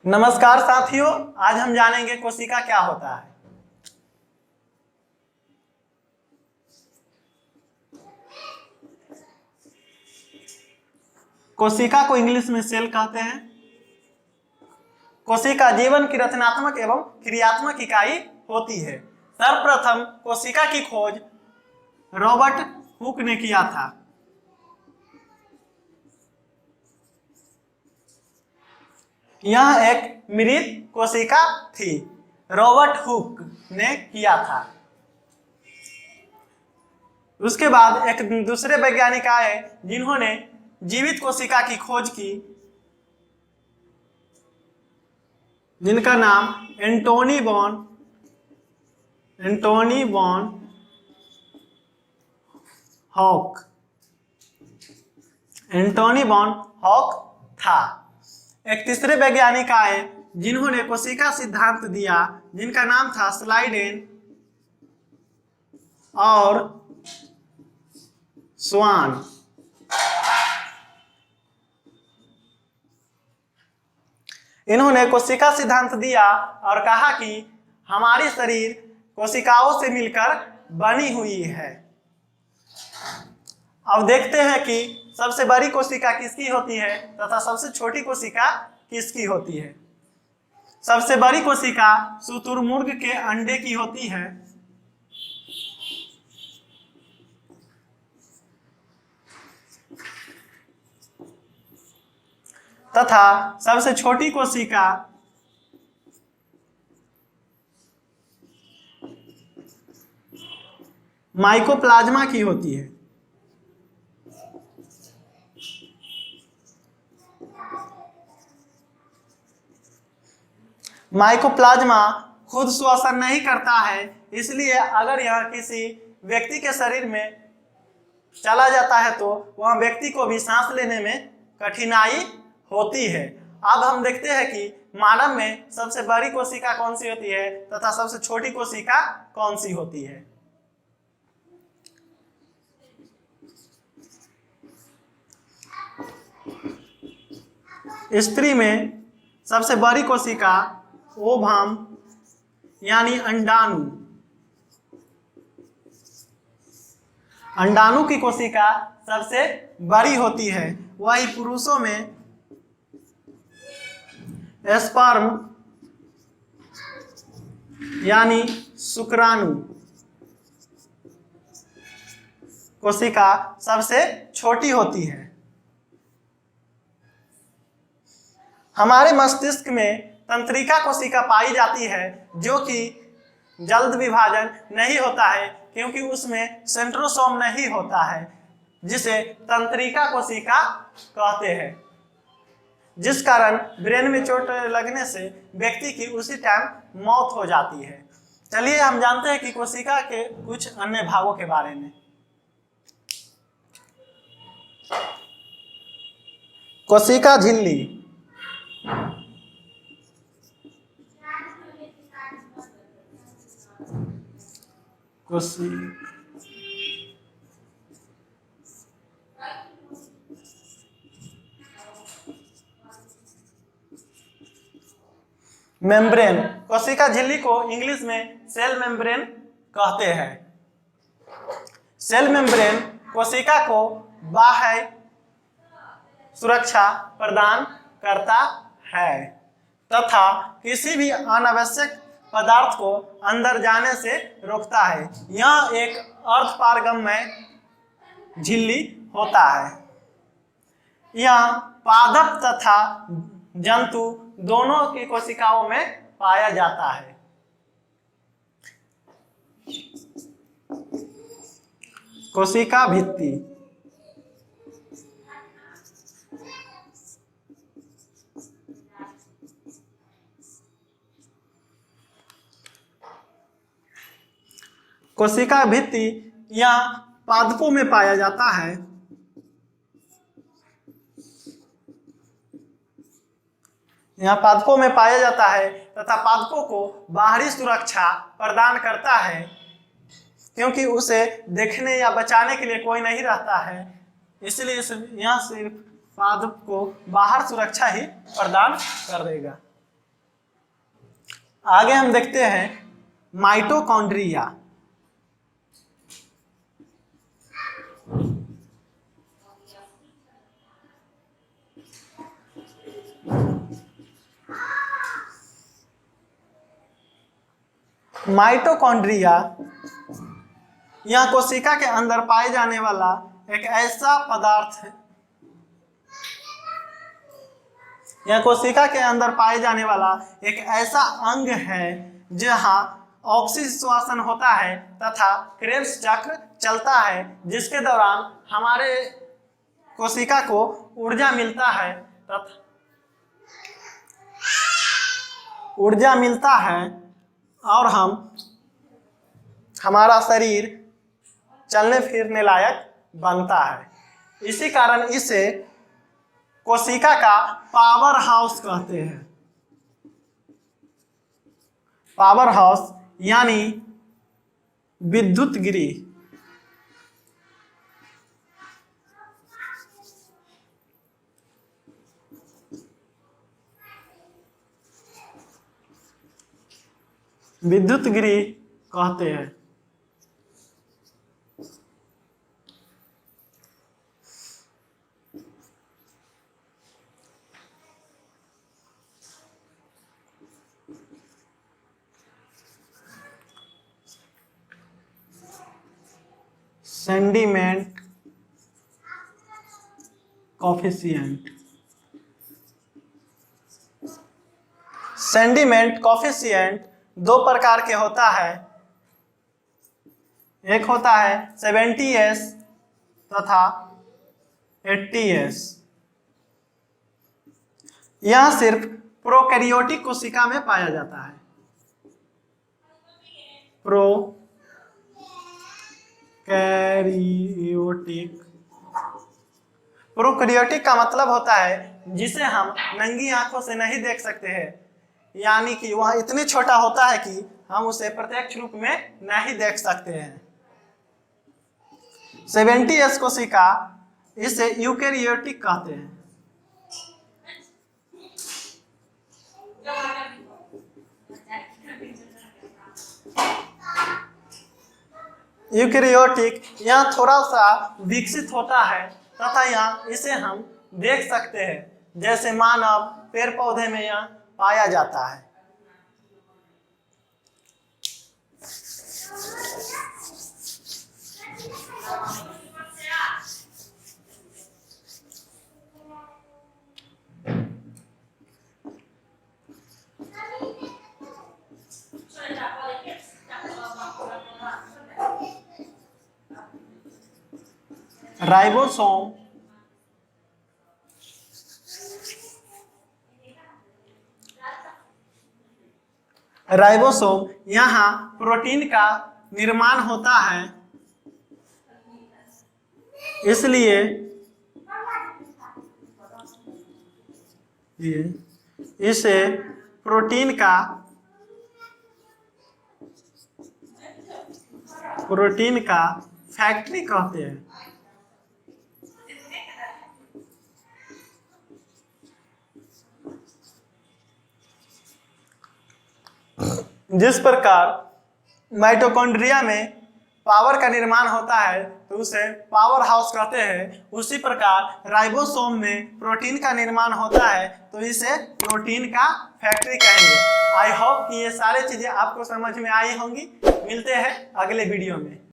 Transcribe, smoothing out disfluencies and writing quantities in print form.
नमस्कार साथियों, आज हम जानेंगे कोशिका क्या होता है। कोशिका को इंग्लिश में सेल कहते हैं। कोशिका जीवन की रचनात्मक एवं क्रियात्मक इकाई होती है। सर्वप्रथम कोशिका की खोज रॉबर्ट हुक ने किया था। यह एक मृत कोशिका थी। रॉबर्ट हुक ने किया था। उसके बाद एक दूसरे वैज्ञानिक आए जिन्होंने जीवित कोशिका की खोज की, जिनका नाम एंटोनी वॉन हॉक था। एक तीसरे वैज्ञानिक आए जिन्होंने कोशिका सिद्धांत दिया, जिनका नाम था स्लाइडेन और स्वान। इन्होंने कोशिका सिद्धांत दिया और कहा कि हमारी शरीर कोशिकाओं से मिलकर बनी हुई है। अब देखते हैं कि सबसे बड़ी कोशिका किसकी होती है तथा सबसे छोटी कोशिका किसकी होती है। सबसे बड़ी कोशिका शुतुरमुर्ग के अंडे की होती है तथा सबसे छोटी कोशिका माइकोप्लाज्मा की होती है। माइकोप्लाज्मा खुद श्वसन नहीं करता है, इसलिए अगर यह किसी व्यक्ति के शरीर में चला जाता है तो वह व्यक्ति को भी सांस लेने में कठिनाई होती है। अब हम देखते हैं कि मानव में सबसे बड़ी कोशिका कौन सी होती है तथा सबसे छोटी कोशिका कौन सी होती है। स्त्री में सबसे बड़ी कोशिका ओवम यानी अंडाणु की कोशिका सबसे बड़ी होती है। वही पुरुषों में स्पर्म यानी शुक्राणु कोशिका सबसे छोटी होती है। हमारे मस्तिष्क में तंत्रिका कोशिका पाई जाती है, जो कि जल्द विभाजन नहीं होता है क्योंकि उसमें सेंट्रोसोम नहीं होता है, जिसे तंत्रिका कोशिका कहते हैं, जिस कारण ब्रेन में चोट लगने से व्यक्ति की उसी टाइम मौत हो जाती है। चलिए हम जानते हैं कि कोशिका के कुछ अन्य भागों के बारे में। कोशिका झिल्ली मेम्ब्रेन। कोशिका झिल्ली को इंग्लिश में सेल मेम्ब्रेन कहते हैं। सेल मेम्ब्रेन कोशिका को बाह्य सुरक्षा प्रदान करता है तथा किसी भी अनावश्यक पदार्थ को अंदर जाने से रोकता है। यह एक अर्धपारगम्य झिल्ली होता है। यह पादप तथा जंतु दोनों की कोशिकाओं में पाया जाता है। कोशिका भित्ति। कोशिका भित्ति यह पादपों में पाया जाता है। यह पादपों में पाया जाता है तथा पादपों को बाहरी सुरक्षा प्रदान करता है, क्योंकि उसे देखने या बचाने के लिए कोई नहीं रहता है, इसलिए यह सिर्फ पादप को बाहर सुरक्षा ही प्रदान कर देगा। आगे हम देखते हैं माइटोकॉन्ड्रिया। माइटोकॉन्ड्रिया यह कोशिका के अंदर पाए जाने वाला एक ऐसा पदार्थ है, यह कोशिका के अंदर पाए जाने वाला एक ऐसा अंग है जहां ऑक्सीश्वासन होता है तथा क्रेब्स चक्र चलता है, जिसके दौरान हमारे कोशिका को ऊर्जा मिलता है तथा और हमारा शरीर चलने फिरने लायक बनता है। इसी कारण इसे कोशिका का पावर हाउस कहते हैं। पावर हाउस यानी विद्युत गृह। विद्युत गृह कहते हैं। सेंडिमेंट कोफिशिएंट। सेंडिमेंट कोफिशिएंट दो प्रकार के होता है, एक होता है 70s तथा 80s। यह सिर्फ प्रोकैरियोटिक कोशिका में पाया जाता है। प्रोकैरियोटिक का मतलब होता है जिसे हम नंगी आंखों से नहीं देख सकते हैं, यानी कि वह इतनी छोटा होता है कि हम उसे प्रत्यक्ष रूप में नहीं देख सकते हैं। 70s कोशिका इसे यूकैरियोटिक कहते हैं। यूकैरियोटिक यह थोड़ा सा विकसित होता है तथा यह इसे हम देख सकते हैं, जैसे मानव पेड़ पौधे में यह पाया जाता है। राइबोसोम यहाँ प्रोटीन का निर्माण होता है, इसलिए इसे प्रोटीन का फैक्ट्री कहते हैं। जिस प्रकार माइटोकॉन्ड्रिया में पावर का निर्माण होता है तो उसे पावर हाउस कहते हैं, उसी प्रकार राइबोसोम में प्रोटीन का निर्माण होता है तो इसे प्रोटीन का फैक्ट्री कहेंगे। आई होप कि ये सारी चीजें आपको समझ में आई होंगी। मिलते हैं अगले वीडियो में।